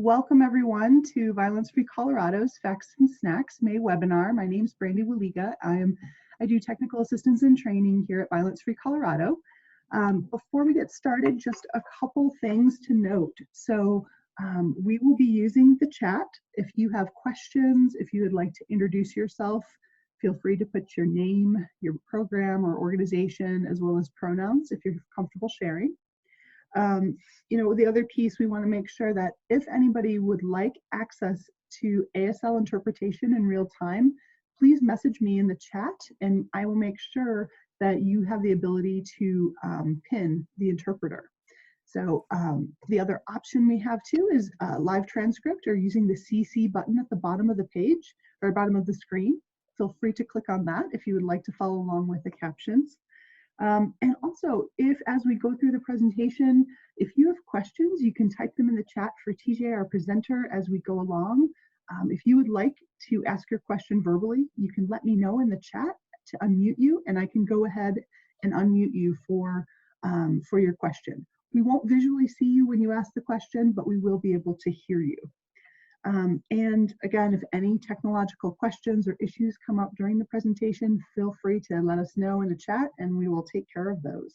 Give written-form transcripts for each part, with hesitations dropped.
Welcome everyone to Violence Free Colorado's Facts and Snacks May webinar. My name is Brandy Waliga. I do technical assistance and training here at Violence Free Colorado. Before we get started, just a couple things to note. So we will be using the chat. If you have questions, if you would like to introduce yourself, feel free to put your name, your program or organization, as well as pronouns if you're comfortable sharing. The other piece, we want to make sure that if anybody would like access to ASL interpretation in real time, please message me in the chat and I will make sure that you have the ability to pin the interpreter. So the other option we have too is live transcript or using the CC button at the bottom of the page or bottom of the screen. Feel free to click on that if you would like to follow along with the captions. And also, if as we go through the presentation, if you have questions, you can type them in the chat for TJ, our presenter, as we go along. If you would like to ask your question verbally, you can let me know in the chat to unmute you, and I can go ahead and unmute you for your question. We won't visually see you when you ask the question, but we will be able to hear you. And again, if any technological questions or issues come up during the presentation, feel free to let us know in the chat and we will take care of those.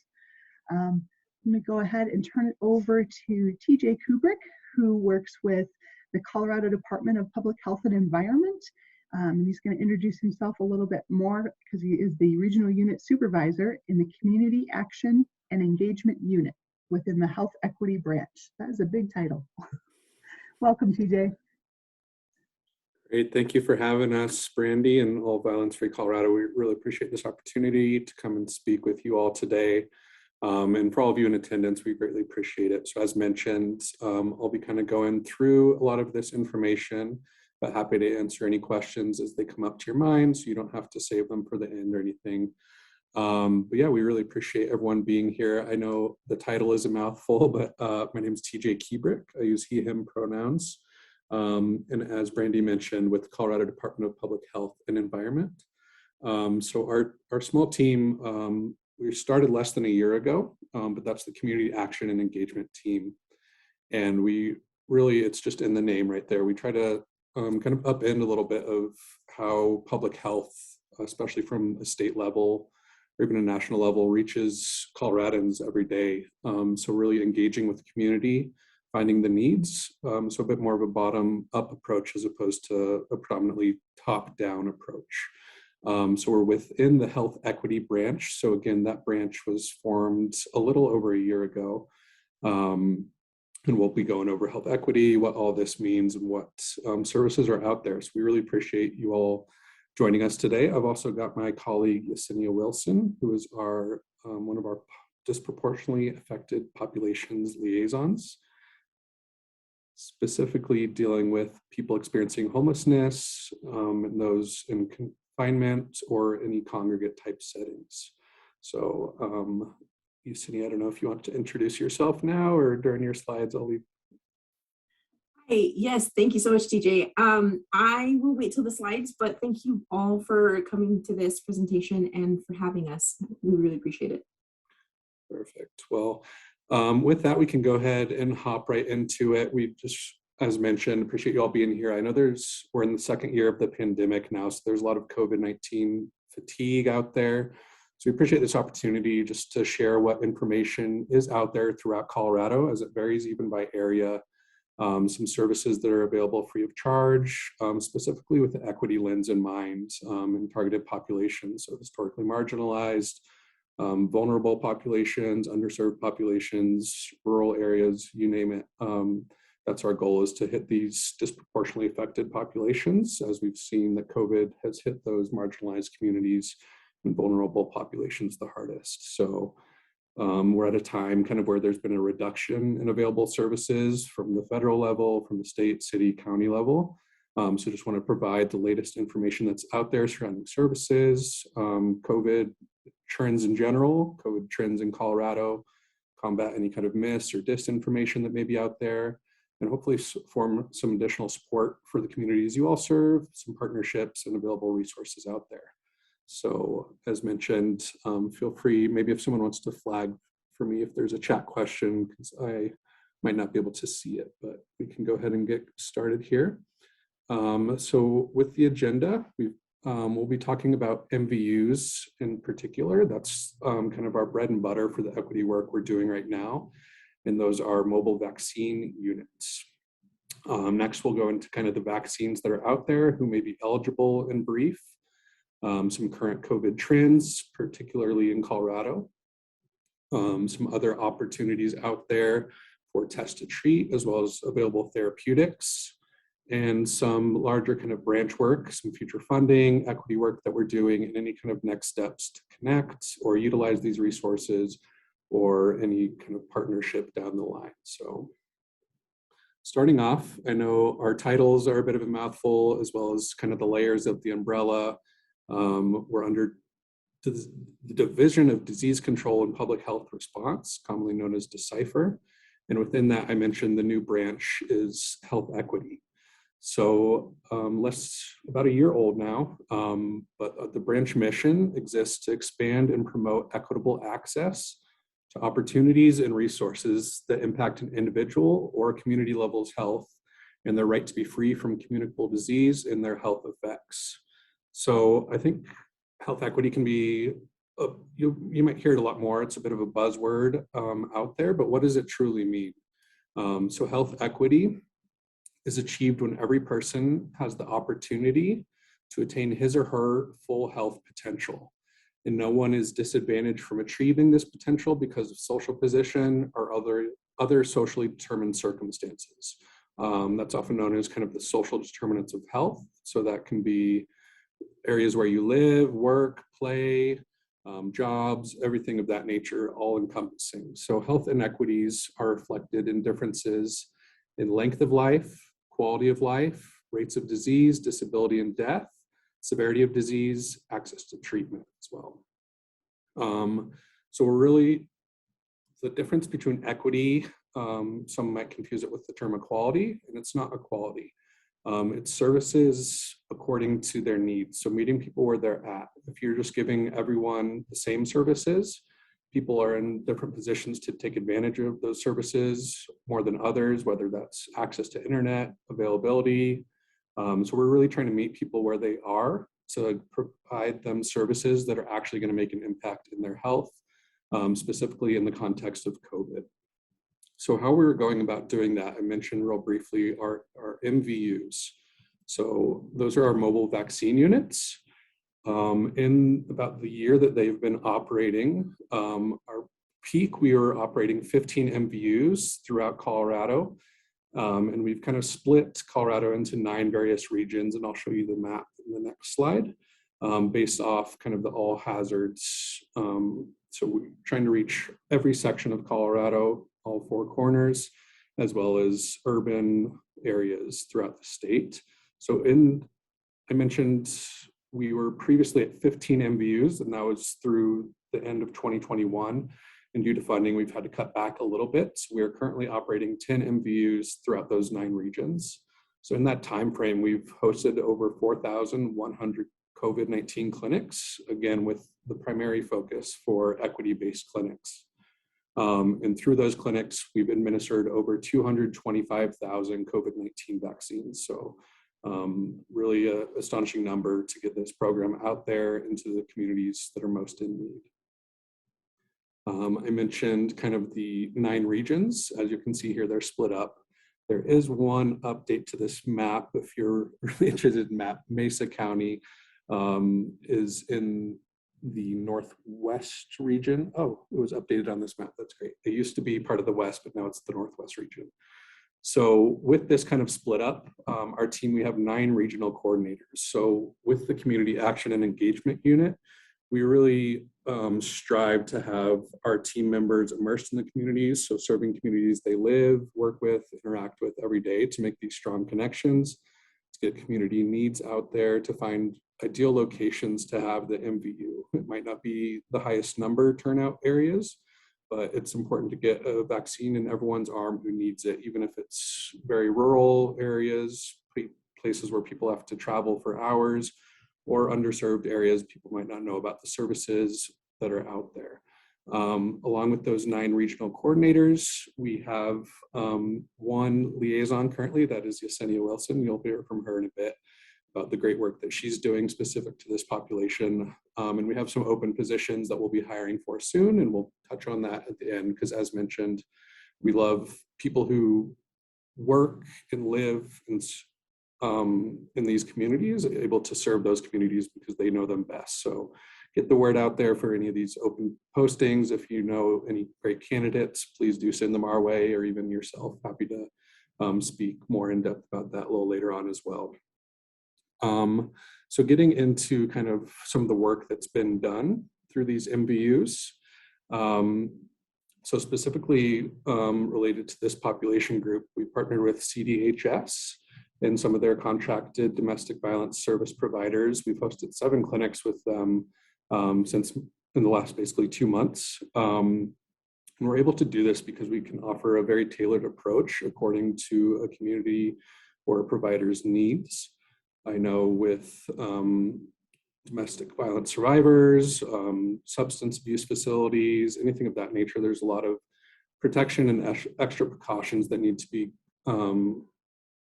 Let me go ahead and turn it over to TJ Kuebrich, who works with the Colorado Department of Public Health and Environment. He's going to introduce himself a little bit more because he is the Regional Unit Supervisor in the Community Action and Engagement Unit within the Health Equity Branch. That is a big title. Welcome, TJ. Great, thank you for having us, Brandy, and all Violence Free Colorado. We really appreciate this opportunity to come and speak with you all today. And for all of you in attendance, we greatly appreciate it. So as mentioned, I'll be kind of going through a lot of this information, but happy to answer any questions as they come up to your mind, so you don't have to save them for the end or anything. But yeah, we really appreciate everyone being here. I know the title is a mouthful, but my name is TJ Kuebrich. I use he, him pronouns. And as Brandy mentioned, with the Colorado Department of Public Health and Environment. So our small team, we started less than a year ago, but that's the Community Action and Engagement team. And we really, it's just in the name right there. We try to kind of upend a little bit of how public health, especially from a state level or even a national level, reaches Coloradans every day. So really engaging with the community, finding the needs, so a bit more of a bottom-up approach as opposed to a predominantly top-down approach. So we're within the Health Equity Branch. So again, that branch was formed a little over a year ago. And we'll be going over health equity, what all this means, and what services are out there. So we really appreciate you all joining us today. I've also got my colleague, Yesenia Wilson, who is one of our disproportionately affected populations liaisons, specifically dealing with people experiencing homelessness and those in confinement or any congregate type settings. So Yesenia, I don't know if you want to introduce yourself now or during your slides. I'll leave. Hi, yes, thank you so much, TJ. I will wait till the slides, but thank you all for coming to this presentation and for having us. We really appreciate it. Perfect. Well, with that, we can go ahead and hop right into it. We just, as mentioned, appreciate you all being here. I know we're in the second year of the pandemic now, so there's a lot of COVID-19 fatigue out there. So we appreciate this opportunity just to share what information is out there throughout Colorado, as it varies even by area. Some services that are available free of charge, specifically with the equity lens in mind, and targeted populations, so historically marginalized, vulnerable populations, underserved populations, rural areas, you name it. That's our goal, is to hit these disproportionately affected populations, as we've seen that COVID has hit those marginalized communities and vulnerable populations the hardest. So we're at a time kind of where there's been a reduction in available services from the federal level, from the state, city, county level. So just want to provide the latest information that's out there surrounding services, COVID trends in general, COVID trends in Colorado, combat any kind of myths or disinformation that may be out there, and hopefully form some additional support for the communities you all serve, some partnerships and available resources out there. So as mentioned, feel free, maybe if someone wants to flag for me if there's a chat question, because I might not be able to see it, but we can go ahead and get started here. So with the agenda, we'll be talking about MVUs in particular. That's kind of our bread and butter for the equity work we're doing right now. And those are mobile vaccine units. Next, we'll go into kind of the vaccines that are out there, who may be eligible in brief, some current COVID trends, particularly in Colorado, some other opportunities out there for test to treat, as well as available therapeutics, and some larger kind of branch work, some future funding, equity work that we're doing, and any kind of next steps to connect or utilize these resources, or any kind of partnership down the line. So starting off, I know our titles are a bit of a mouthful, as well as kind of the layers of the umbrella. We're under the Division of Disease Control and Public Health Response, commonly known as Decipher. And within that, I mentioned the new branch is health equity. So about a year old now, but the branch mission exists to expand and promote equitable access to opportunities and resources that impact an individual or a community level's health and their right to be free from communicable disease and their health effects. So I think health equity can be, you might hear it a lot more. It's a bit of a buzzword out there, but what does it truly mean? So health equity is achieved when every person has the opportunity to attain his or her full health potential. And no one is disadvantaged from achieving this potential because of social position or other socially determined circumstances. That's often known as kind of the social determinants of health. So that can be areas where you live, work, play, jobs, everything of that nature, all encompassing. So health inequities are reflected in differences in length of life, quality of life, rates of disease, disability and death, severity of disease, access to treatment as well. So we're really, the difference between equity, some might confuse it with the term equality, and it's not equality. It's services according to their needs. So meeting people where they're at. If you're just giving everyone the same services, people are in different positions to take advantage of those services more than others, whether that's access to internet, availability. So we're really trying to meet people where they are to provide them services that are actually going to make an impact in their health, specifically in the context of COVID. So how we're going about doing that, I mentioned real briefly our MVUs. So those are our mobile vaccine units. In about the year that they've been operating, our peak, we were operating 15 MVUs throughout Colorado. And we've kind of split Colorado into 9 various regions, and I'll show you the map in the next slide, based off kind of the all hazards. So we're trying to reach every section of Colorado, all 4 corners, as well as urban areas throughout the state. So I mentioned we were previously at 15 MVUs, and that was through the end of 2021. And due to funding, we've had to cut back a little bit. So we are currently operating 10 MVUs throughout those 9 regions. So in that time frame, we've hosted over 4,100 COVID-19 clinics, again, with the primary focus for equity-based clinics. And through those clinics, we've administered over 225,000 COVID-19 vaccines. So really an astonishing number to get this program out there into the communities that are most in need. I mentioned kind of the 9 regions. As you can see here, they're split up. There is one update to this map. If you're really interested in map, Mesa County is in the Northwest region. Oh, it was updated on this map. That's great. It used to be part of the West, but now it's the Northwest region. So with this kind of split up, our team, we have 9 regional coordinators. So with the Community Action and Engagement Unit, we really strive to have our team members immersed in the communities, so serving communities they live, work with, interact with every day to make these strong connections, to get community needs out there, to find ideal locations to have the MVU. It might not be the highest number turnout areas, but it's important to get a vaccine in everyone's arm who needs it, even if it's very rural areas, places where people have to travel for hours, or underserved areas, people might not know about the services that are out there. Along with those 9 regional coordinators, we have 1 liaison currently, that is Yesenia Wilson. You'll hear from her in a bit about the great work that she's doing specific to this population. And we have some open positions that we'll be hiring for soon, and we'll touch on that at the end, because as mentioned, we love people who work and live in these communities, able to serve those communities because they know them best. So get the word out there for any of these open postings. If you know any great candidates, please do send them our way, or even yourself. Happy to speak more in depth about that a little later on as well. So getting into kind of some of the work that's been done through these MVUs. So specifically related to this population group, we partnered with CDHS and some of their contracted domestic violence service providers. We've hosted 7 clinics with them since in the last basically 2 months. And we're able to do this because we can offer a very tailored approach according to a community or a provider's needs. I know with domestic violence survivors, substance abuse facilities, anything of that nature, there's a lot of protection and extra precautions that need to be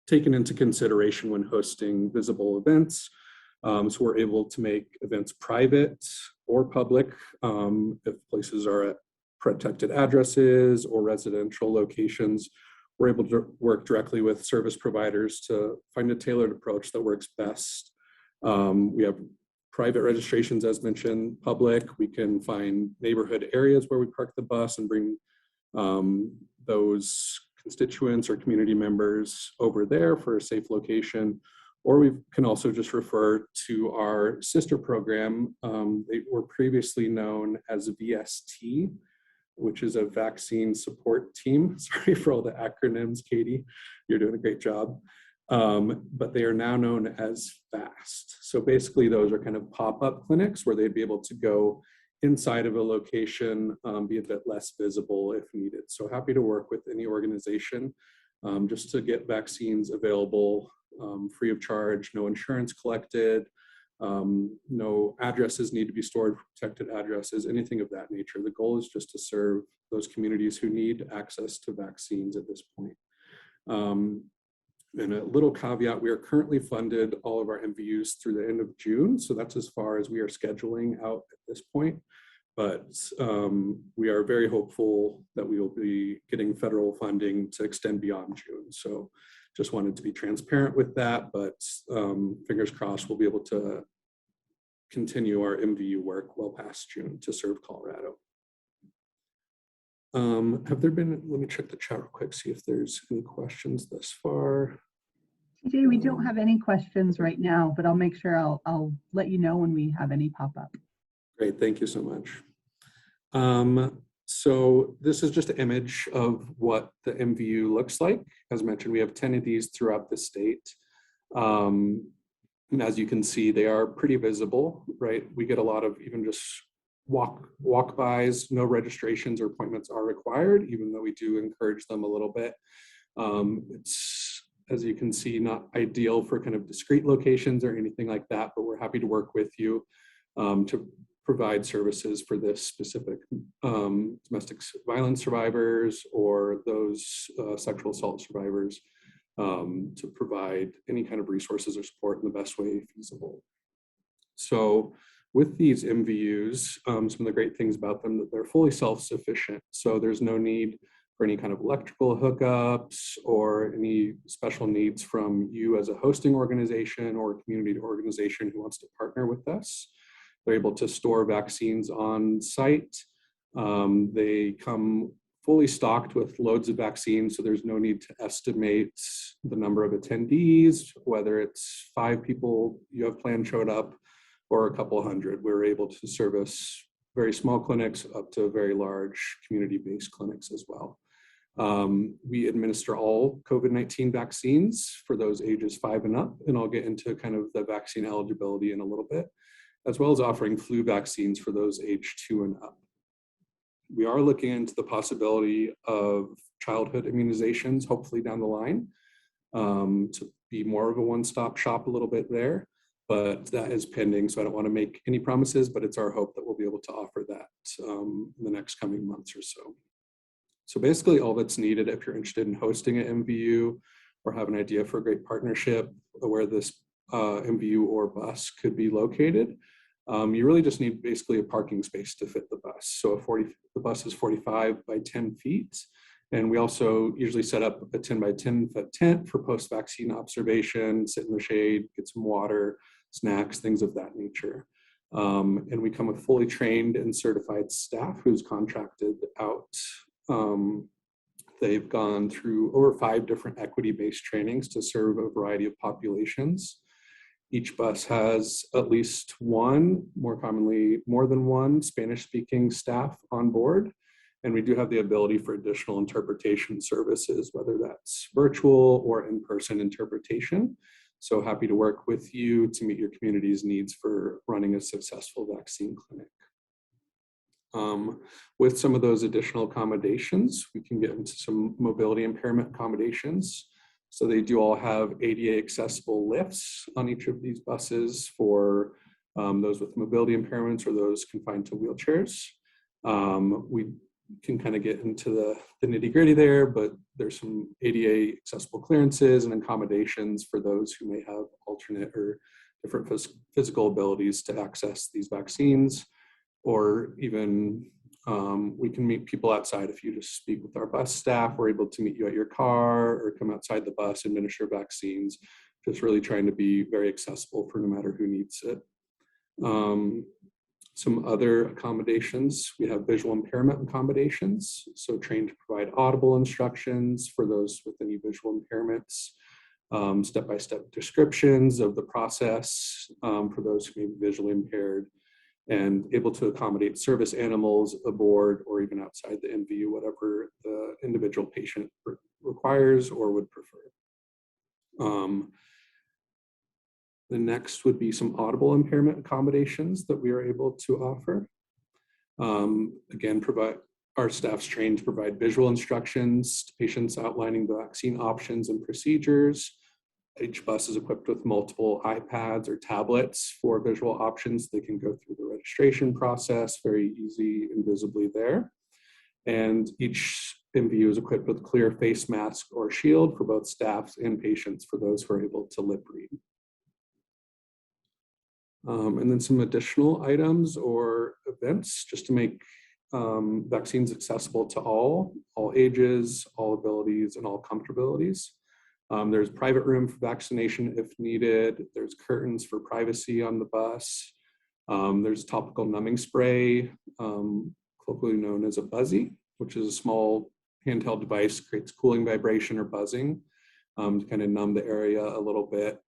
taken into consideration when hosting visible events. So we're able to make events private or public if places are at protected addresses or residential locations. We're able to work directly with service providers to find a tailored approach that works best. We have private registrations, as mentioned, public. We can find neighborhood areas where we park the bus and bring those constituents or community members over there for a safe location. Or we can also just refer to our sister program. They were previously known as VST, which is a vaccine support team. Sorry for all the acronyms, Katie. You're doing a great job. But they are now known as FAST. So basically those are kind of pop-up clinics where they'd be able to go inside of a location, be a bit less visible if needed. So happy to work with any organization just to get vaccines available free of charge, no insurance collected, no addresses need to be stored, protected addresses, anything of that nature. The goal is just to serve those communities who need access to vaccines at this point. And a little caveat, we are currently funded all of our MVUs through the end of June. So that's as far as we are scheduling out at this point. But we are very hopeful that we will be getting federal funding to extend beyond June. So just wanted to be transparent with that, but fingers crossed we'll be able to continue our MVU work well past June to serve Colorado. Have there been, let me check the chat real quick, see if there's any questions thus far. TJ, we don't have any questions right now, but I'll make sure I'll let you know when we have any pop up. Great, thank you so much. So this is just an image of what the MVU looks like. As mentioned, we have 10 of these throughout the state. And as you can see, they are pretty visible, right? We get a lot of even just walk-bys, no registrations or appointments are required, even though we do encourage them a little bit. It's, as you can see, not ideal for kind of discrete locations or anything like that, but we're happy to work with you to provide services for this specific domestic violence survivors or those sexual assault survivors to provide any kind of resources or support in the best way feasible. So with these MVUs, some of the great things about them that they're fully self-sufficient. So there's no need for any kind of electrical hookups or any special needs from you as a hosting organization or a community organization who wants to partner with us. They're able to store vaccines on site. They come fully stocked with loads of vaccines, so there's no need to estimate the number of attendees, whether it's 5 people you have planned showed up or a couple hundred. We're able to service very small clinics up to very large community-based clinics as well. We administer all COVID-19 vaccines for those ages 5 and up, and I'll get into kind of the vaccine eligibility in a little bit, as well as offering flu vaccines for those age 2 and up. We are looking into the possibility of childhood immunizations, hopefully down the line, to be more of a one-stop shop a little bit there. but that is pending, so I don't want to make any promises, but it's our hope that we'll be able to offer that in the next coming months or so. So basically all that's needed if you're interested in hosting an MVU or have an idea for a great partnership where this MVU or bus could be located, you really just need basically a parking space to fit the bus. So the bus is 45 by 10 feet. And we also usually set up a 10 by 10 foot tent for post-vaccine observation, sit in the shade, get some water, snacks, things of that nature. And we come with fully trained and certified staff who's contracted out. They've gone through over 5 different equity-based trainings to serve a variety of populations. Each bus has at least one, more commonly more than one, Spanish-speaking staff on board. And we do have the ability for additional interpretation services, whether that's virtual or in-person interpretation. So happy to work with you to meet your community's needs for running a successful vaccine clinic. With some of those additional accommodations, we can get into some mobility impairment accommodations. So they do all have ADA accessible lifts on each of these buses for those with mobility impairments or those confined to wheelchairs. We can kind of get into the nitty gritty there, but there's some ADA accessible clearances and accommodations for those who may have alternate or different physical abilities to access these vaccines, or even we can meet people outside. If you just speak with our bus staff, we're able to meet you at your car or come outside the bus, administer vaccines, just really trying to be very accessible for no matter who needs it. Some other accommodations, we have visual impairment accommodations, so trained to provide audible instructions for those with any visual impairments, step-by-step descriptions of the process for those who may be visually impaired, and able to accommodate service animals aboard or even outside the MVU, whatever the individual patient requires or would prefer. The next would be some audible impairment accommodations that we are able to offer. Again, our staff's trained to provide visual instructions to patients outlining the vaccine options and procedures. Each bus is equipped with multiple iPads or tablets for visual options. They can go through the registration process, very easy and visibly there. And each MVU is equipped with clear face mask or shield for both staffs and patients for those who are able to lip read. And then some additional items or events just to make vaccines accessible to all ages, all abilities, and all comfortabilities. There's private room for vaccination if needed. There's curtains for privacy on the bus. There's topical numbing spray, colloquially known as a buzzy, which is a small handheld device, creates cooling vibration or buzzing to kind of numb the area a little bit.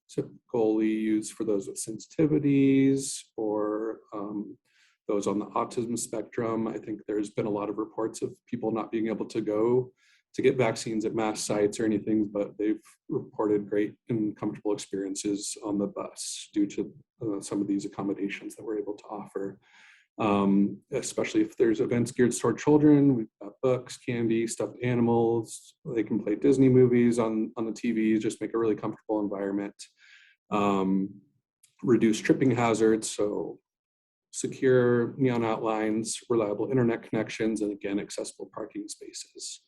Typically used for those with sensitivities or those on the autism spectrum. I think there's been a lot of reports of people not being able to go to get vaccines at mass sites or anything, but they've reported great and comfortable experiences on the bus due to some of these accommodations that we're able to offer. Especially if there's events geared toward children, we've got books, candy, stuffed animals. They can play Disney movies on the TV, just make a really comfortable environment. Reduce tripping hazards, so secure neon outlines, reliable internet connections, and again, accessible parking spaces.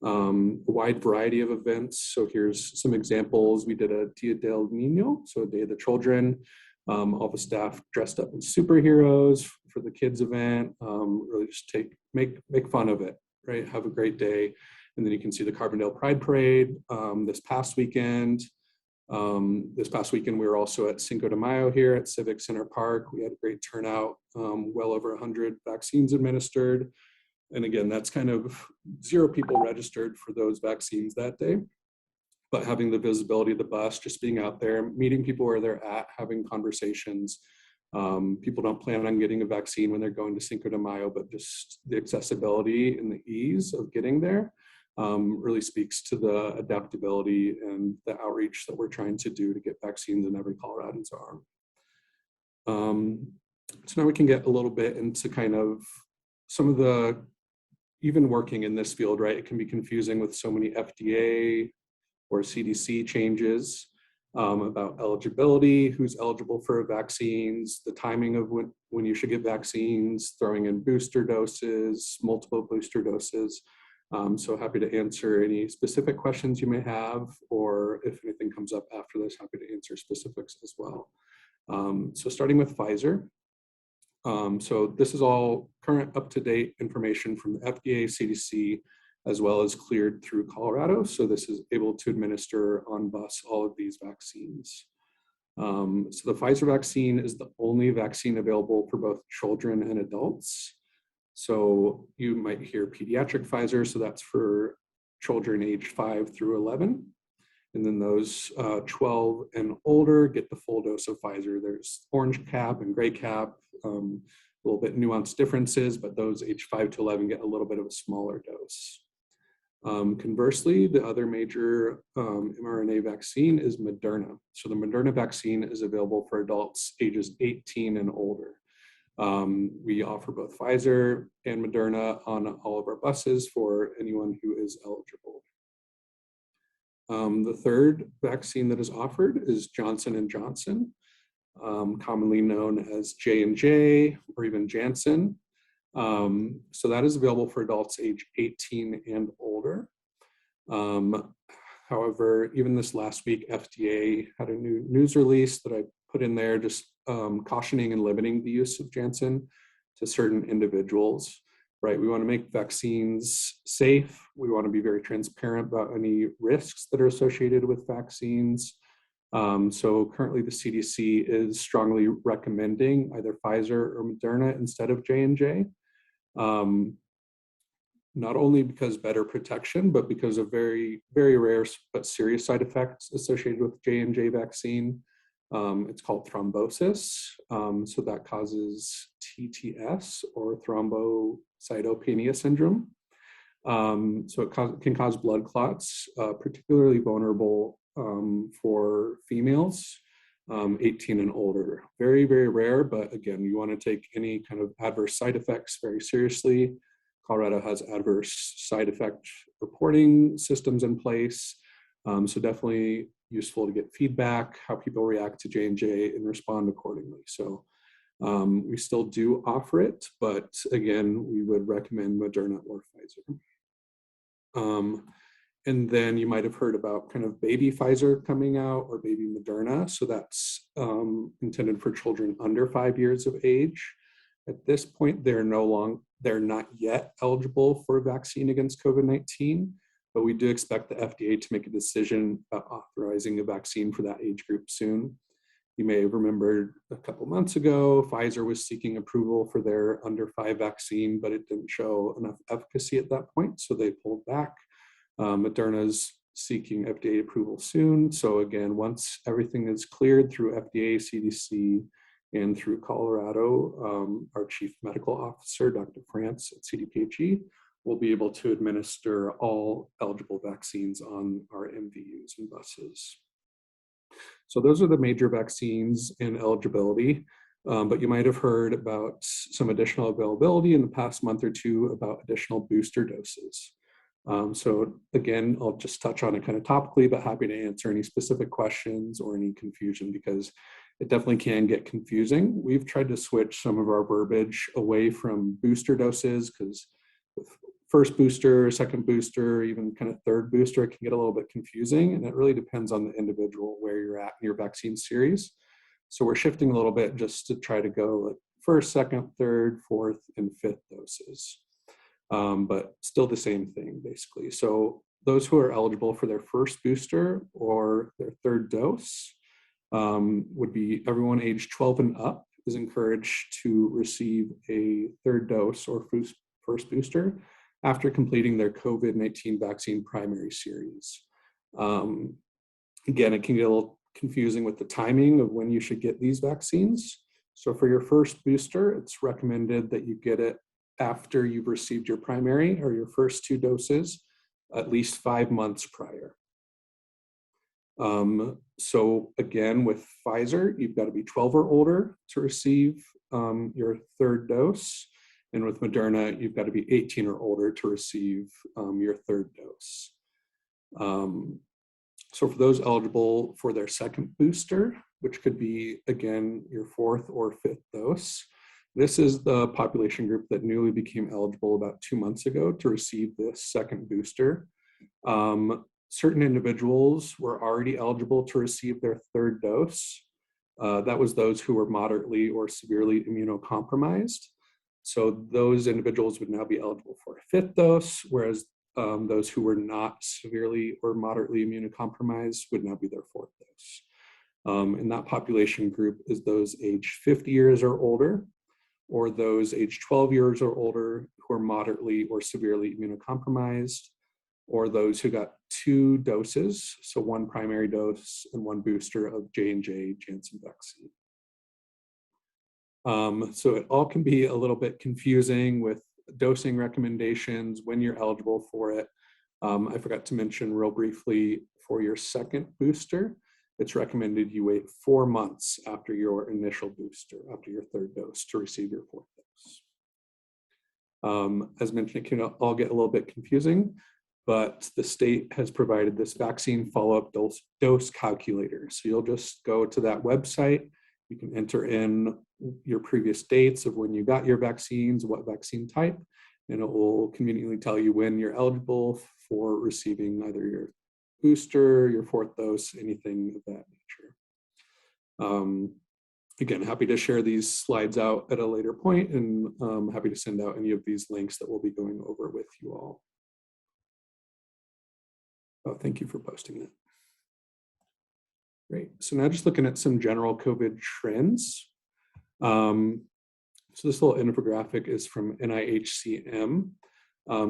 A wide variety of events. So here's some examples. We did a Dia del Niño, so a Day of the Children. All the staff dressed up as superheroes for the kids event. Really just make fun of it, right? Have a great day. And then you can see the Carbondale Pride Parade this past weekend. We were also at Cinco de Mayo here at Civic Center Park. We had a great turnout, well over 100 vaccines administered. And again, that's kind of 0 people registered for those vaccines that day. But having the visibility of the bus, just being out there, meeting people where they're at, having conversations. People don't plan on getting a vaccine when they're going to Cinco de Mayo, but just the accessibility and the ease of getting there really speaks to the adaptability and the outreach that we're trying to do to get vaccines in every Coloradan's arm. So now we can get a little bit into kind of some of the, even working in this field, right? It can be confusing with so many FDA or CDC changes. about eligibility, who's eligible for vaccines, the timing of when you should get vaccines, throwing in booster doses, multiple booster doses. So happy to answer any specific questions you may have, or if anything comes up after this, happy to answer specifics as well. So starting with Pfizer. So this is all current up-to-date information from the FDA, CDC, as well as cleared through Colorado. So this is able to administer on bus all of these vaccines. So the Pfizer vaccine is the only vaccine available for both children and adults. So you might hear pediatric Pfizer, so that's for children aged 5 through 11. And then those 12 and older get the full dose of Pfizer. There's orange cap and gray cap, a little bit nuanced differences, but those aged 5 to 11 get a little bit of a smaller dose. Conversely, the other major mRNA vaccine is Moderna. So the Moderna vaccine is available for adults ages 18 and older. We offer both Pfizer and Moderna on all of our buses for anyone who is eligible. The third vaccine that is offered is Johnson & Johnson, commonly known as J&J or even Janssen. So that is available for adults age 18 and older. However, even this last week, FDA had a new news release that I put in there, just cautioning and limiting the use of Janssen to certain individuals, right? We want to make vaccines safe. We want to be very transparent about any risks that are associated with vaccines. So currently the CDC is strongly recommending either Pfizer or Moderna instead of J&J. Not only because better protection, but because of very, very rare but serious side effects associated with J&J vaccine. It's called thrombosis. So that causes TTS or thrombocytopenia syndrome. So it can cause blood clots, particularly vulnerable for females 18 and older. Very, very rare, but again, you want to take any kind of adverse side effects very seriously. Colorado has adverse side effect reporting systems in place. So definitely useful to get feedback, how people react to J&J and respond accordingly. So we still do offer it, but again, we would recommend Moderna or Pfizer. And then you might have heard about kind of baby Pfizer coming out or baby Moderna. So that's intended for children under 5 years of age. At this point, they're not yet eligible for a vaccine against COVID-19, but we do expect the FDA to make a decision about authorizing a vaccine for that age group soon. You may have remembered a couple months ago, Pfizer was seeking approval for their under 5 vaccine, but it didn't show enough efficacy at that point, so they pulled back. Moderna's seeking FDA approval soon. So again, once everything is cleared through FDA, CDC, and through Colorado, our Chief Medical Officer, Dr. France at CDPHE, will be able to administer all eligible vaccines on our MVUs and buses. So those are the major vaccines and eligibility, but you might have heard about some additional availability in the past month or two about additional booster doses. So again, I'll just touch on it kind of topically, but happy to answer any specific questions or any confusion because it definitely can get confusing. We've tried to switch some of our verbiage away from booster doses because with first booster, second booster, even kind of third booster, it can get a little bit confusing, and it really depends on the individual where you're at in your vaccine series. So we're shifting a little bit just to try to go like first, second, third, fourth, and fifth doses. But still the same thing, basically. So those who are eligible for their first booster or their third dose would be everyone age 12 and up is encouraged to receive a third dose or first booster after completing their COVID-19 vaccine primary series. Again, it can get a little confusing with the timing of when you should get these vaccines. So for your first booster, it's recommended that you get it after you've received your primary or your first 2 doses, at least 5 months prior. So again, with Pfizer, you've got to be 12 or older to receive your third dose. And with Moderna, you've got to be 18 or older to receive your third dose. So for those eligible for their second booster, which could be, again, your fourth or fifth dose, this is the population group that newly became eligible about 2 months ago to receive this second booster. Certain individuals were already eligible to receive their third dose. That was those who were moderately or severely immunocompromised. So those individuals would now be eligible for a fifth dose, whereas those who were not severely or moderately immunocompromised would now be their fourth dose. And that population group is those aged 50 years or older, or those aged 12 years or older who are moderately or severely immunocompromised, or those who got 2 doses, so 1 primary dose and 1 booster of J&J Janssen vaccine. So it all can be a little bit confusing with dosing recommendations, when you're eligible for it. I forgot to mention real briefly, for your second booster, it's recommended you wait 4 months after your initial booster, after your third dose, to receive your fourth dose. As mentioned, it can all get a little bit confusing, but the state has provided this vaccine follow-up dose calculator. So you'll just go to that website. You can enter in your previous dates of when you got your vaccines, what vaccine type, and it will conveniently tell you when you're eligible for receiving either your booster, your fourth dose, anything of that nature. Again, happy to share these slides out at a later point, and happy to send out any of these links that we'll be going over with you all. Oh, thank you for posting that. Great. So now just looking at some general COVID trends. So this little infographic is from NIHCM,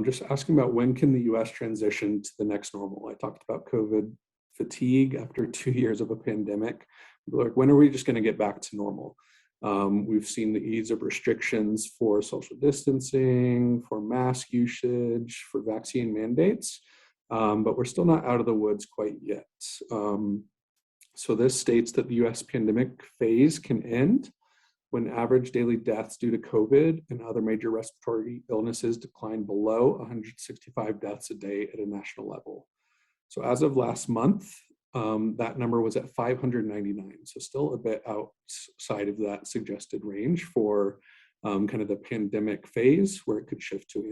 just asking about when can the US transition to the next normal. I talked about COVID fatigue after 2 years of a pandemic. Like, when are we just going to get back to normal? We've seen the ease of restrictions for social distancing, for mask usage, for vaccine mandates, but we're still not out of the woods quite yet. So this states that the US pandemic phase can end when average daily deaths due to COVID and other major respiratory illnesses decline below 165 deaths a day at a national level. So as of last month, that number was at 599, so still a bit outside of that suggested range for kind of the pandemic phase, where it could shift to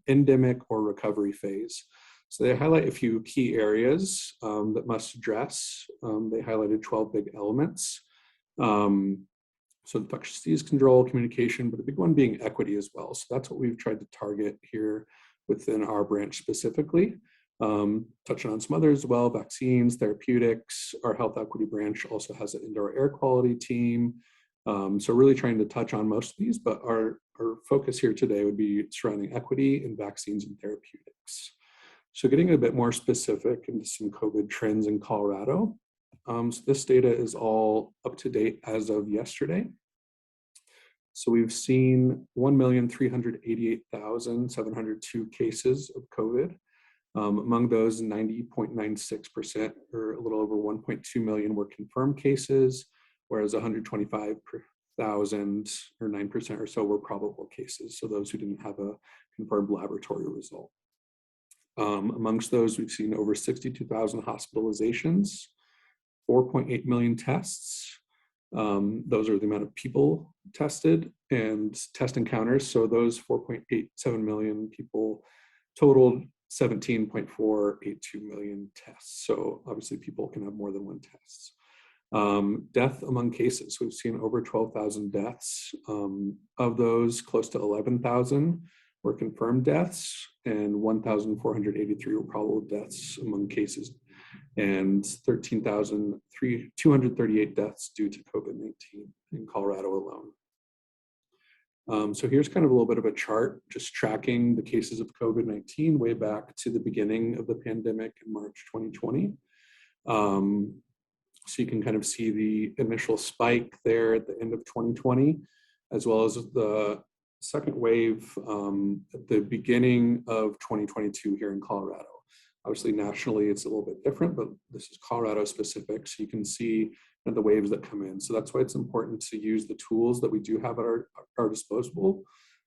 endemic or recovery phase. So they highlight a few key areas that must address. They highlighted 12 big elements. So infectious disease control, communication, but the big one being equity as well. So that's what we've tried to target here within our branch specifically. Touching on some others as well, vaccines, therapeutics. Our health equity branch also has an indoor air quality team. So really trying to touch on most of these, but our focus here today would be surrounding equity and vaccines and therapeutics. So getting a bit more specific into some COVID trends in Colorado. So this data is all up to date as of yesterday. So we've seen 1,388,702 cases of COVID. Among those, 90.96%, or a little over 1.2 million, were confirmed cases, whereas 125,000, or 9% or so, were probable cases. So those who didn't have a confirmed laboratory result. Amongst those, we've seen over 62,000 hospitalizations, 4.8 million tests. Those are the amount of people tested and test encounters. So those 4.87 million people totaled 17.482 million tests. So obviously people can have more than one test. Death among cases, we've seen over 12,000 deaths. Of those, close to 11,000 were confirmed deaths, and 1,483 were probable deaths among cases, and 13,238 deaths due to COVID-19 in Colorado alone. So here's kind of a little bit of a chart just tracking the cases of COVID-19 way back to the beginning of the pandemic in March 2020. So you can kind of see the initial spike there at the end of 2020, as well as the second wave at the beginning of 2022 here in Colorado. Obviously, nationally, it's a little bit different, but this is Colorado specific, so you can see the waves that come in. So that's why it's important to use the tools that we do have at our disposal,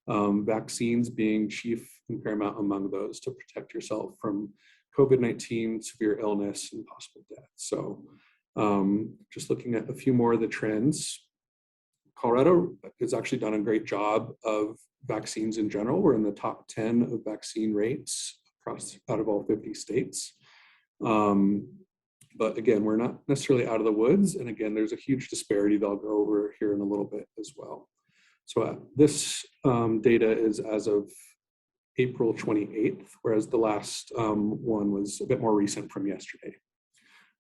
vaccines being chief and paramount among those, to protect yourself from COVID-19, severe illness, and possible death. So just looking at a few more of the trends, Colorado has actually done a great job of vaccines in general. We're in the top 10 of vaccine rates out of all 50 states. But again, we're not necessarily out of the woods. And again, there's a huge disparity that I'll go over here in a little bit as well. So this data is as of April 28th, whereas the last one was a bit more recent from yesterday.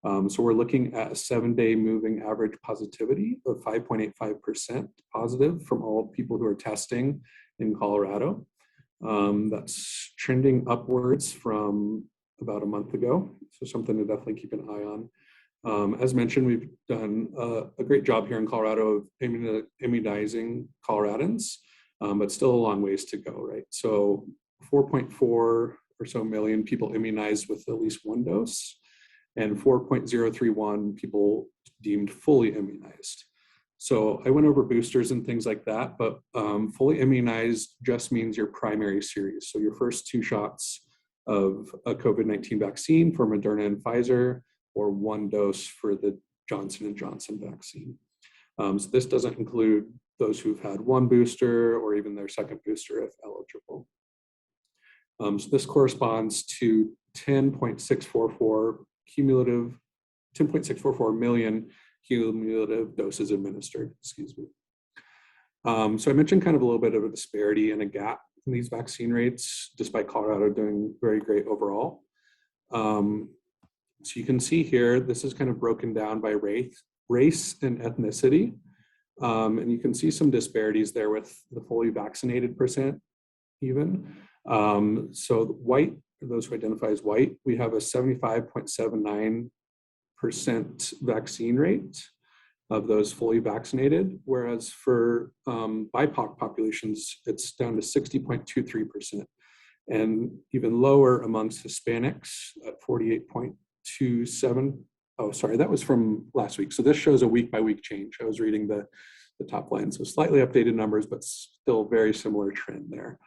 So we're looking at a 7-day moving average positivity of 5.85% positive from all people who are testing in Colorado. That's trending upwards from about a month ago, so something to definitely keep an eye on. As mentioned, we've done a great job here in Colorado of immunizing Coloradans, but still a long ways to go, right? So 4.4 or so million people immunized with at least one dose, and 4.031 people deemed fully immunized. So I went over boosters and things like that, but fully immunized just means your primary series. So your first 2 shots of a COVID-19 vaccine for Moderna and Pfizer, or 1 dose for the Johnson & Johnson vaccine. So this doesn't include those who've had 1 booster or even their 2nd booster if eligible. So this corresponds to 10.644 million cumulative doses administered, excuse me. So I mentioned kind of a little bit of a disparity and a gap in these vaccine rates, despite Colorado doing very great overall. So you can see here, this is kind of broken down by race and ethnicity. And you can see some disparities there with the fully vaccinated percent even. So white, those who identify as white, we have a 75.79% vaccine rate of those fully vaccinated, whereas for BIPOC populations, it's down to 60.23%, and even lower amongst Hispanics at 48.27. Oh, sorry, that was from last week. So this shows a week-by-week change. I was reading the top line, so slightly updated numbers, but still very similar trend there.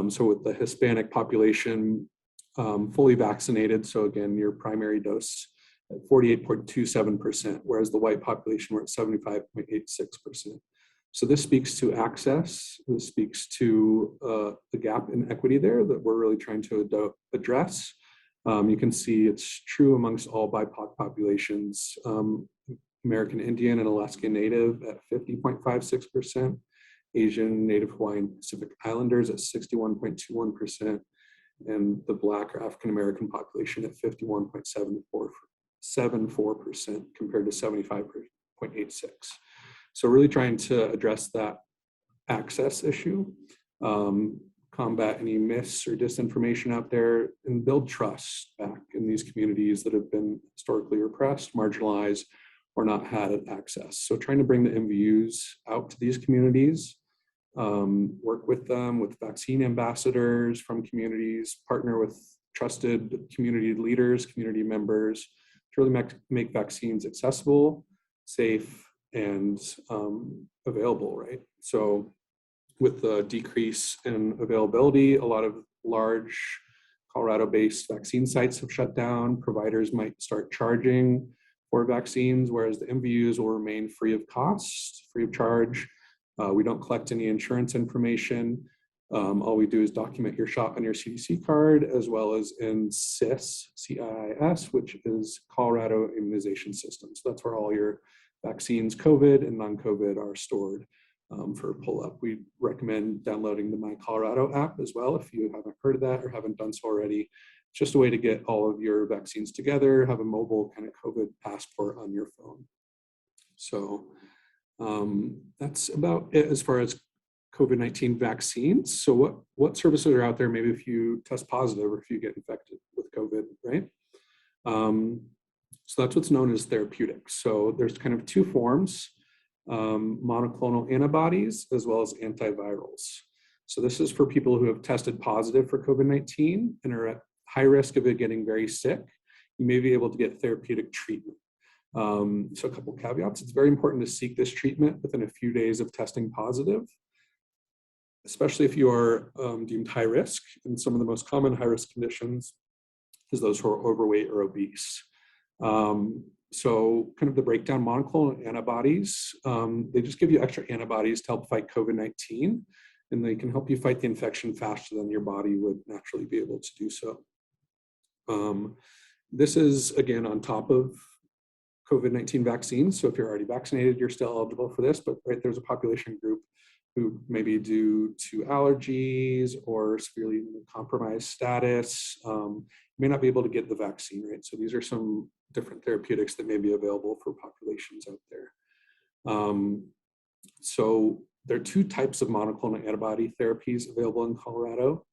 So with the Hispanic population fully vaccinated, so again, your primary dose at 48.27%, whereas the white population were at 75.86%. So this speaks to access. This speaks to the gap in equity there that we're really trying to address. You can see it's true amongst all BIPOC populations. American Indian and Alaskan Native at 50.56%, Asian, Native Hawaiian, Pacific Islanders at 61.21%, and the Black or African American population at 51.74% compared to 75.86. So really trying to address that access issue, combat any myths or disinformation out there, and build trust back in these communities that have been historically repressed, marginalized, or not had access. So trying to bring the MVUs out to these communities, work with them, with vaccine ambassadors from communities, partner with trusted community leaders, community members, to really make vaccines accessible, safe, and available, right? So with the decrease in availability, a lot of large Colorado-based vaccine sites have shut down. Providers might start charging for vaccines, whereas the MVUs will remain free of cost, free of charge. We don't collect any insurance information. All we do is document your shot on your CDC card, as well as in CIS, C-I-S, which is Colorado Immunization System. So that's where all your vaccines, COVID and non-COVID, are stored for pull-up. We recommend downloading the My Colorado app as well if you haven't heard of that or haven't done so already. It's just a way to get all of your vaccines together, have a mobile kind of COVID passport on your phone. So that's about it as far as COVID-19 vaccines. So what services are out there maybe if you test positive or if you get infected with COVID, right? So that's what's known as therapeutics. So there's kind of 2 forms, monoclonal antibodies as well as antivirals. So this is for people who have tested positive for COVID-19 and are at high risk of it getting very sick. You may be able to get therapeutic treatment. So a couple caveats. It's very important to seek this treatment within a few days of testing positive, especially if you are deemed high risk. And some of the most common high risk conditions is those who are overweight or obese. So kind of the breakdown, monoclonal antibodies, they just give you extra antibodies to help fight COVID-19, and they can help you fight the infection faster than your body would naturally be able to do so. This is, again, on top of COVID-19 vaccines. So if you're already vaccinated, you're still eligible for this, but right, there's a population group who maybe due to allergies or severely compromised status, may not be able to get the vaccine, right? So these are some different therapeutics that may be available for populations out there. So there are two types of monoclonal antibody therapies available in Colorado.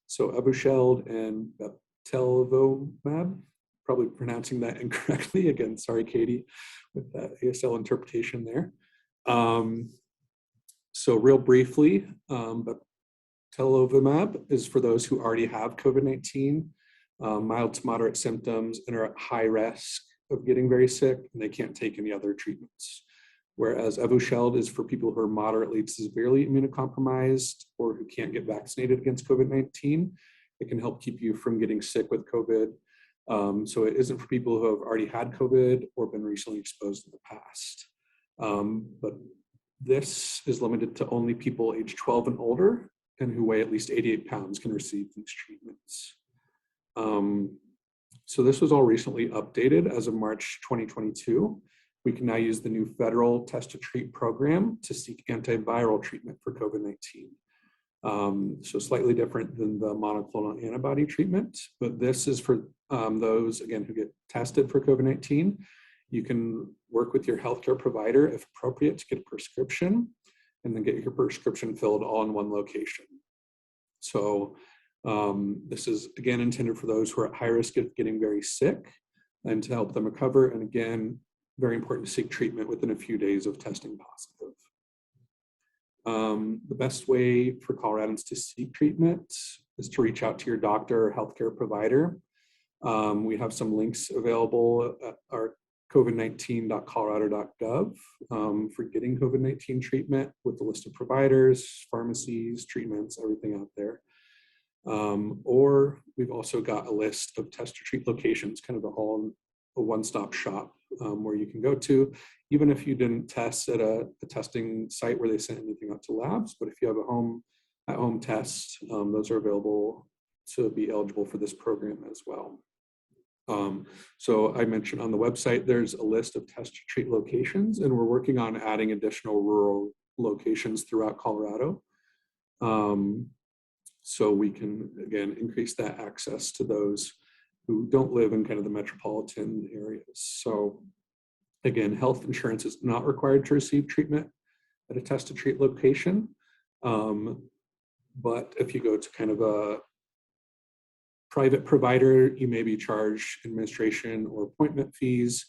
So Evusheld and bebtelovimab, probably pronouncing that incorrectly. Again, sorry, Katie, with that ASL interpretation there. So real briefly, bebtelovimab is for those who already have COVID-19, mild to moderate symptoms, and are at high risk of getting very sick, and they can't take any other treatments. Whereas Evusheld is for people who are moderately to severely immunocompromised or who can't get vaccinated against COVID-19. It can help keep you from getting sick with COVID. So it isn't for people who have already had COVID or been recently exposed in the past. But this is limited to only people age 12 and older and who weigh at least 88 pounds can receive these treatments. So this was all recently updated as of March 2022. We can now use the new federal Test to Treat program to seek antiviral treatment for COVID-19. So slightly different than the monoclonal antibody treatment, but this is for those, again, who get tested for COVID-19. You can work with your healthcare provider, if appropriate, to get a prescription and then get your prescription filled all in one location. So this is, again, intended for those who are at high risk of getting very sick and to help them recover. And again, very important to seek treatment within a few days of testing positive. The best way for Coloradans to seek treatment is to reach out to your doctor or healthcare provider. We have some links available at our covid19.colorado.gov for getting COVID-19 treatment with a list of providers, pharmacies, treatments, everything out there. Or we've also got a list of test to treat locations, kind of a one-stop shop where you can go to, even if you didn't test at a testing site where they sent anything out to labs. But if you have a at-home test, those are available to be eligible for this program as well. So I mentioned on the website, there's a list of test to treat locations, and we're working on adding additional rural locations throughout Colorado. So we can, again, increase that access to those who don't live in kind of the metropolitan areas. So again, health insurance is not required to receive treatment at a test to treat location. But if you go to kind of a private provider, you may be charged administration or appointment fees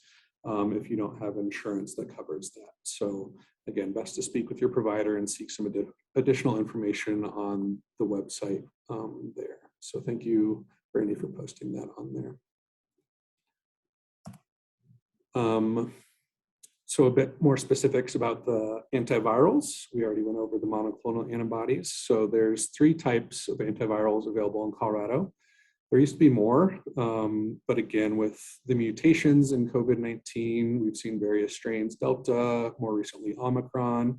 if you don't have insurance that covers that. So again, best to speak with your provider and seek some additional information on the website there. So thank you, Brandy, for posting that on there. So a bit more specifics about the antivirals. We already went over the monoclonal antibodies. So there's 3 types of antivirals available in Colorado. There used to be more, but again, with the mutations in COVID-19, we've seen various strains, Delta, more recently Omicron.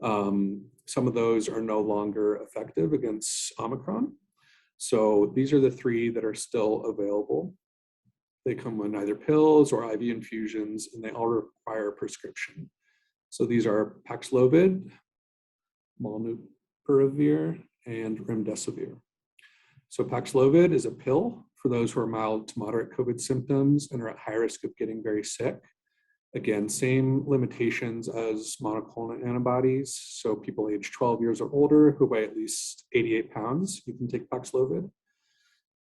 Some of those are no longer effective against Omicron. So these are the 3 that are still available. They come in either pills or IV infusions, and they all require a prescription. So these are Paxlovid, Molnupiravir, and Remdesivir. So Paxlovid is a pill for those who are mild to moderate COVID symptoms and are at high risk of getting very sick. Again, same limitations as monoclonal antibodies. So people age 12 years or older who weigh at least 88 pounds, you can take Paxlovid.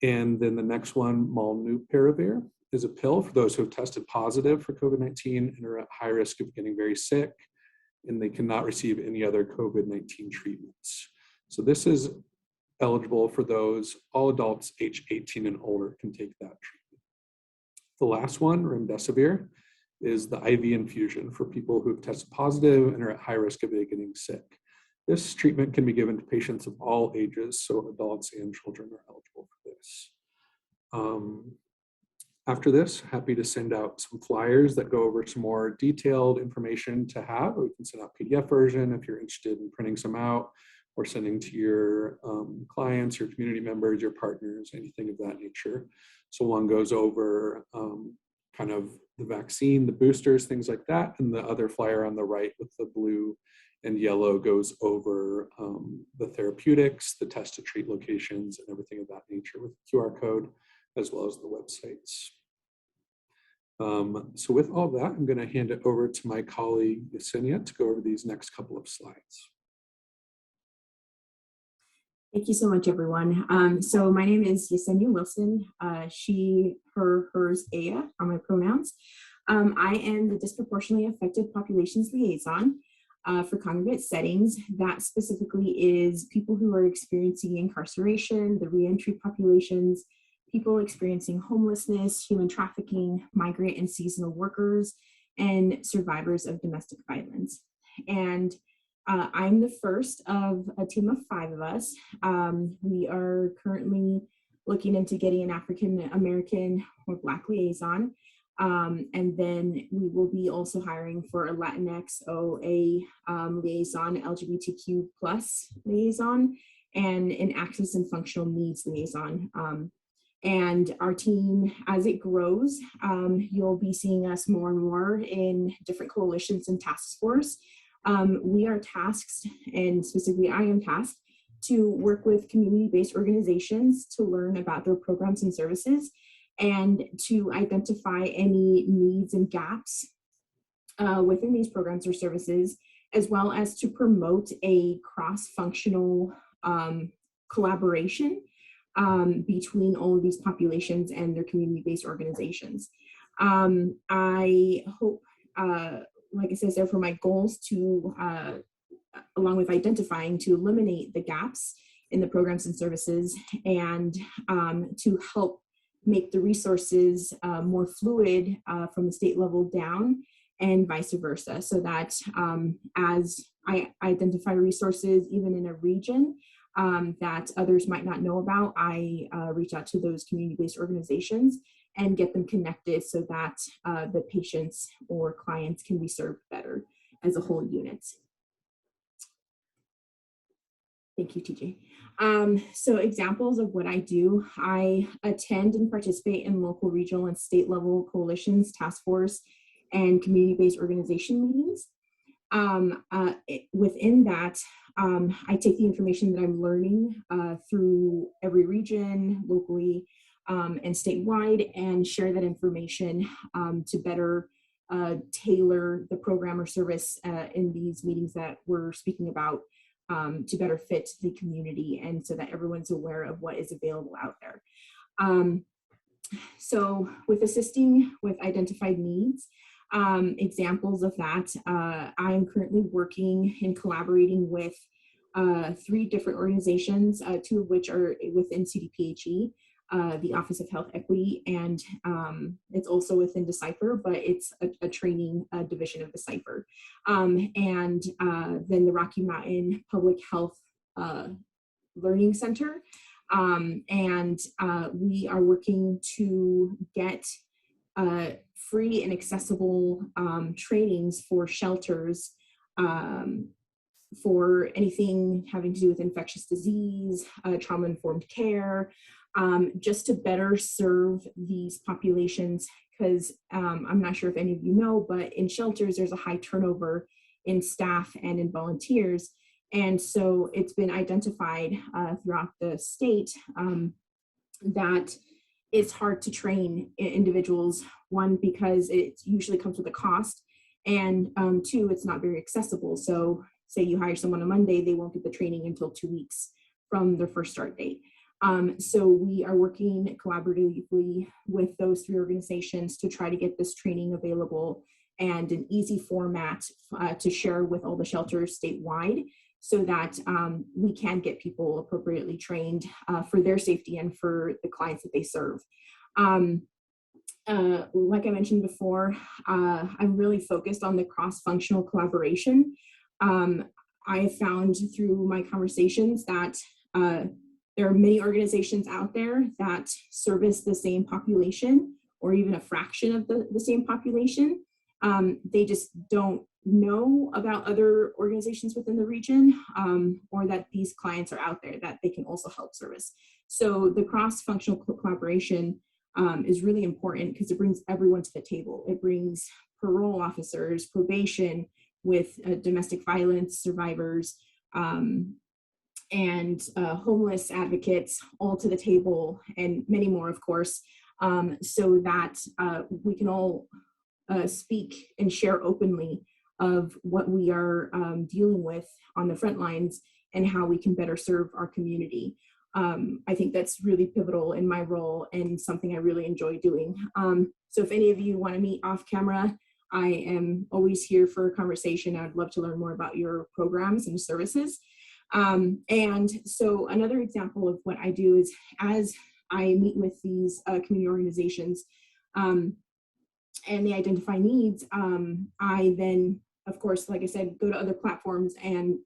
And then the next one, Molnupiravir, is a pill for those who have tested positive for COVID-19 and are at high risk of getting very sick, and they cannot receive any other COVID-19 treatments. So this is eligible for those, all adults age 18 and older can take that treatment. The last one, Remdesivir, is the IV infusion for people who have tested positive and are at high risk of getting sick. This treatment can be given to patients of all ages, so adults and children are eligible for this. After this, happy to send out some flyers that go over some more detailed information to have. We can send out PDF version if you're interested in printing some out or sending to your clients, your community members, your partners, anything of that nature. So one goes over kind of the vaccine, the boosters, things like that. And the other flyer on the right with the blue and yellow goes over the therapeutics, the test to treat locations, and everything of that nature with the QR code, as well as the websites. So with all that, I'm going to hand it over to my colleague, Yesenia, to go over these next couple of slides. Thank you so much, everyone. So my name is Yesenia Wilson. She, her, hers, Aya are my pronouns. I am the Disproportionately Affected Populations Liaison for congregate settings. That specifically is people who are experiencing incarceration, the reentry populations, people experiencing homelessness, human trafficking, migrant and seasonal workers, and survivors of domestic violence. And I'm the first of a team of 5 of us. We are currently looking into getting an African American or Black liaison. And then we will be also hiring for a Latinx OA liaison, LGBTQ plus liaison, and an access and functional needs liaison. And our team, as it grows, you'll be seeing us more and more in different coalitions and task force. We are tasked, and specifically I am tasked, to work with community-based organizations to learn about their programs and services and to identify any needs and gaps within these programs or services, as well as to promote a cross-functional collaboration between all of these populations and their community-based organizations. I hope, like I said, for my goals to, along with identifying, to eliminate the gaps in the programs and services and to help make the resources more fluid from the state level down and vice versa, so that as I identify resources even in a region that others might not know about, I reach out to those community-based organizations and get them connected so that the patients or clients can be served better as a whole unit. Thank you, TJ. So examples of what I do: I attend and participate in local, regional, and state level coalitions, task force, and community-based organization meetings. Within that, I take the information that I'm learning through every region, locally, and statewide, and share that information to better tailor the program or service in these meetings that we're speaking about to better fit the community, and so that everyone's aware of what is available out there. So with assisting with identified needs, examples of that, I'm currently working and collaborating with 3 different organizations, 2 of which are within CDPHE, the Office of Health Equity, and it's also within Decipher, but it's a training division of Decipher. And then the Rocky Mountain Public Health Learning Center. And we are working to get free and accessible trainings for shelters for anything having to do with infectious disease, trauma-informed care, just to better serve these populations, because I'm not sure if any of you know, but in shelters, there's a high turnover in staff and in volunteers. And so it's been identified throughout the state that it's hard to train individuals, 1, because it usually comes with a cost, and 2, it's not very accessible. So say you hire someone on Monday, they won't get the training until 2 weeks from their first start date. So we are working collaboratively with those 3 organizations to try to get this training available and an easy format to share with all the shelters statewide, so that we can get people appropriately trained for their safety and for the clients that they serve. Like I mentioned before, I'm really focused on the cross-functional collaboration. I have found through my conversations that there are many organizations out there that service the same population or even a fraction of the same population. They just don't know about other organizations within the region, or that these clients are out there that they can also help service. So the cross-functional collaboration is really important because it brings everyone to the table. It brings parole officers, probation with domestic violence survivors, and homeless advocates all to the table, and many more, of course, so that we can all speak and share openly of what we are dealing with on the front lines and how we can better serve our community. I think that's really pivotal in my role and something I really enjoy doing. So if any of you want to meet off camera, I am always here for a conversation. I'd love to learn more about your programs and services. And so another example of what I do is, as I meet with these community organizations and they identify needs, I then, of course, like I said, go to other platforms and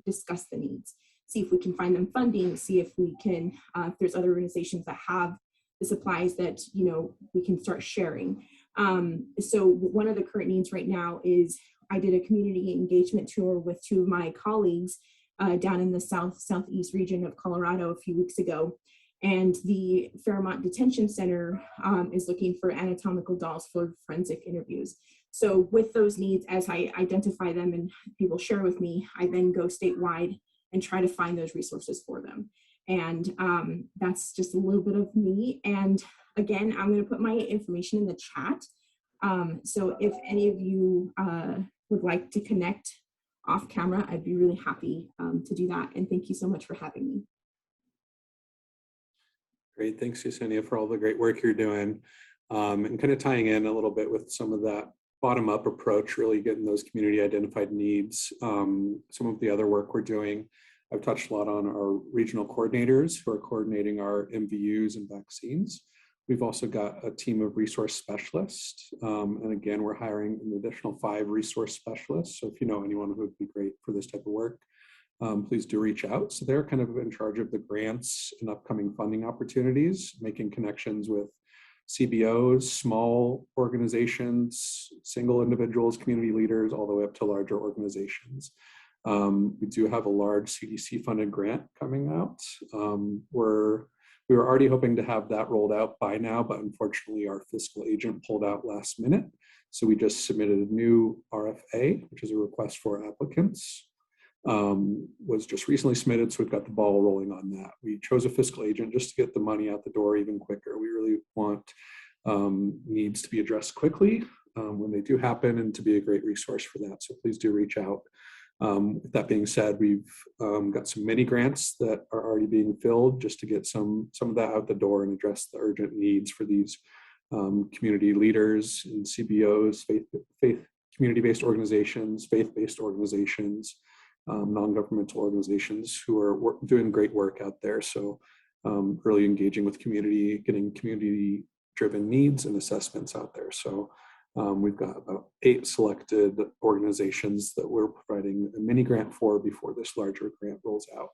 discuss the needs, see if we can find them funding, see if we can, if there's other organizations that have the supplies that, you know, we can start sharing. So one of the current needs right now is, I did a community engagement tour with 2 of my colleagues down in the southeast region of Colorado a few weeks ago. And the Fairmont Detention Center is looking for anatomical dolls for forensic interviews. So with those needs, as I identify them and people share with me, I then go statewide and try to find those resources for them. And that's just a little bit of me. And again, I'm going to put my information in the chat. So if any of you would like to connect off camera, I'd be really happy to do that. And thank you so much for having me. Great, thanks Yesenia for all the great work you're doing, and kind of tying in a little bit with some of that bottom-up approach, really getting those community identified needs. Some of the other work we're doing, I've touched a lot on our regional coordinators who are coordinating our MVUs and vaccines. We've also got a team of resource specialists, and again, we're hiring an additional 5 resource specialists. So if you know anyone who would be great for this type of work, please do reach out. So they're kind of in charge of the grants and upcoming funding opportunities, making connections with CBOs, small organizations, single individuals, community leaders, all the way up to larger organizations. We do have a large CDC funded grant coming out. We were already hoping to have that rolled out by now, but unfortunately our fiscal agent pulled out last minute. So we just submitted a new RFA, which is a request for applicants. Was just recently submitted, so we've got the ball rolling on that. We chose a fiscal agent just to get the money out the door even quicker. We really want needs to be addressed quickly when they do happen, and to be a great resource for that. So please do reach out. With that being said, we've got some mini grants that are already being filled just to get some of that out the door and address the urgent needs for these community leaders and CBOs, faith community-based organizations, faith-based organizations, non-governmental organizations who are doing great work out there. So really engaging with community, getting community-driven needs and assessments out there. So we've got about 8 selected organizations that we're providing a mini grant for before this larger grant rolls out.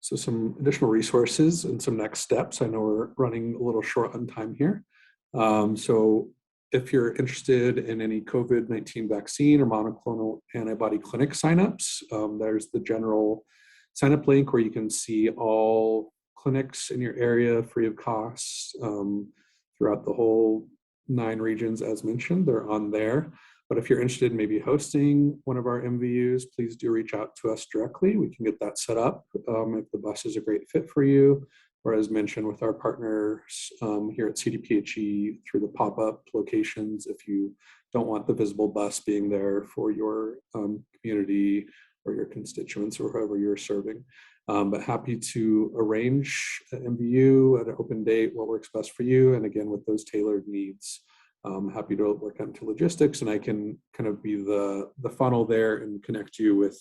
So some additional resources and some next steps. I know we're running a little short on time here. So if you're interested in any COVID-19 vaccine or monoclonal antibody clinic signups, there's the general sign-up link where you can see all clinics in your area free of cost throughout the whole 9 regions as mentioned. They're on there. But if you're interested in maybe hosting one of our MVUs, please do reach out to us directly. We can get that set up if the bus is a great fit for you, or as mentioned with our partners here at CDPHE through the pop-up locations if you don't want the visible bus being there for your community or your constituents or whoever you're serving. But happy to arrange an MVU at an open date, what works best for you, and again with those tailored needs. Happy to work into logistics, and I can kind of be the funnel there and connect you with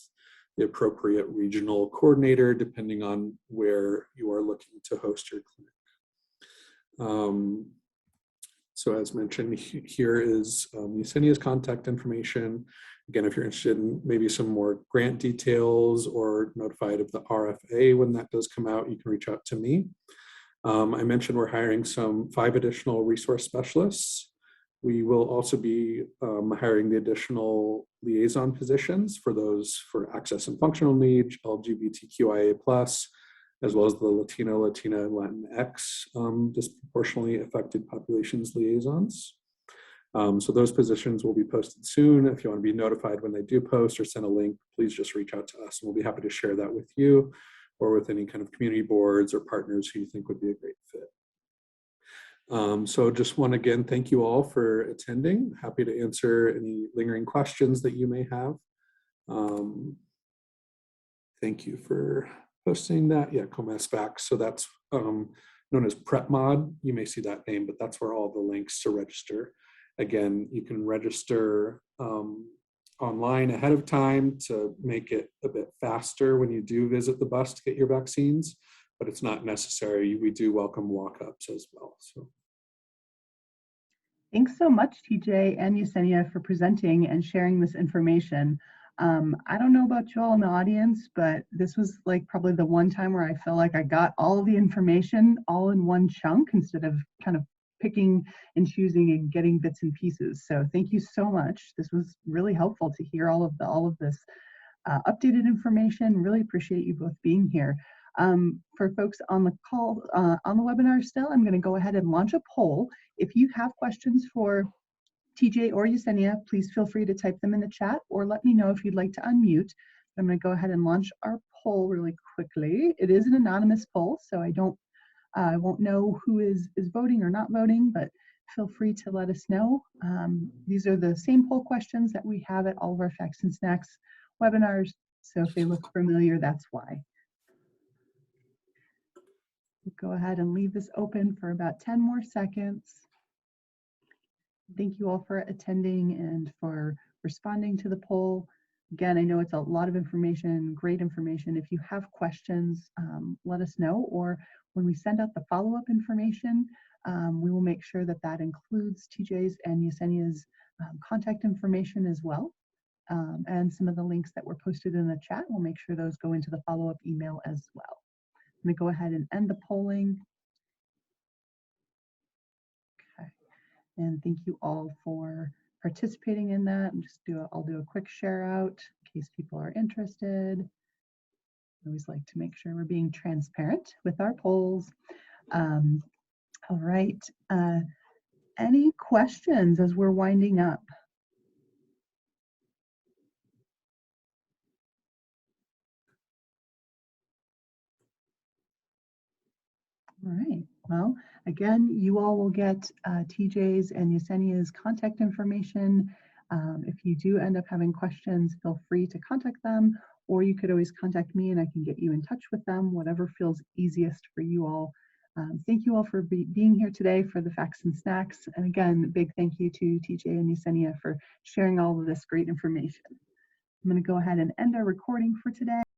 the appropriate regional coordinator depending on where you are looking to host your clinic. So as mentioned, here is Yesenia's contact information. Again, if you're interested in maybe some more grant details or notified of the RFA when that does come out, you can reach out to me. I mentioned we're hiring 5 additional resource specialists. We will also be hiring the additional liaison positions for those for access and functional needs, LGBTQIA+, as well as the Latino, Latina, and Latinx disproportionately affected populations liaisons. So those positions will be posted soon. If you want to be notified when they do post or send a link, please just reach out to us and we'll be happy to share that with you or with any kind of community boards or partners who you think would be a great fit. So just want to again, thank you all for attending. Happy to answer any lingering questions that you may have. Thank you for posting that. Yeah, COMASPAC. So that's known as PrepMod. You may see that name, but that's where all the links to register. Again, you can register online ahead of time to make it a bit faster when you do visit the bus to get your vaccines, but it's not necessary. We do welcome walk-ups as well. So. Thanks so much, TJ and Yesenia, for presenting and sharing this information. I don't know about you all in the audience, but this was like probably the one time where I felt like I got all of the information all in one chunk instead of kind of picking and choosing and getting bits and pieces. So thank you so much. This was really helpful to hear all of this updated information. Really appreciate you both being here. For folks on the call, on the webinar still, I'm going to go ahead and launch a poll. If you have questions for TJ or Yesenia, please feel free to type them in the chat or let me know if you'd like to unmute. I'm going to go ahead and launch our poll really quickly. It is an anonymous poll, so I won't know who is voting or not voting, but feel free to let us know. These are the same poll questions that we have at all of our Facts and Snacks webinars, so if they look familiar, that's why. We'll go ahead and leave this open for about 10 more seconds. Thank you all for attending and for responding to the poll. Again, I know it's a lot of information, great information. If you have questions, let us know, or when we send out the follow-up information, we will make sure that that includes TJ's and Yesenia's contact information as well. And some of the links that were posted in the chat, we'll make sure those go into the follow-up email as well. I'm going to go ahead and end the polling. Okay. And thank you all for participating in that. And I'll do a quick share out in case people are interested. I always like to make sure we're being transparent with our polls. All right. Any questions as we're winding up? All right. Well, again, you all will get TJ's and Yesenia's contact information. If you do end up having questions, feel free to contact them, or you could always contact me and I can get you in touch with them, whatever feels easiest for you all. Thank you all for being here today for the Facts and Snacks. And again, big thank you to TJ and Yesenia for sharing all of this great information. I'm going to go ahead and end our recording for today.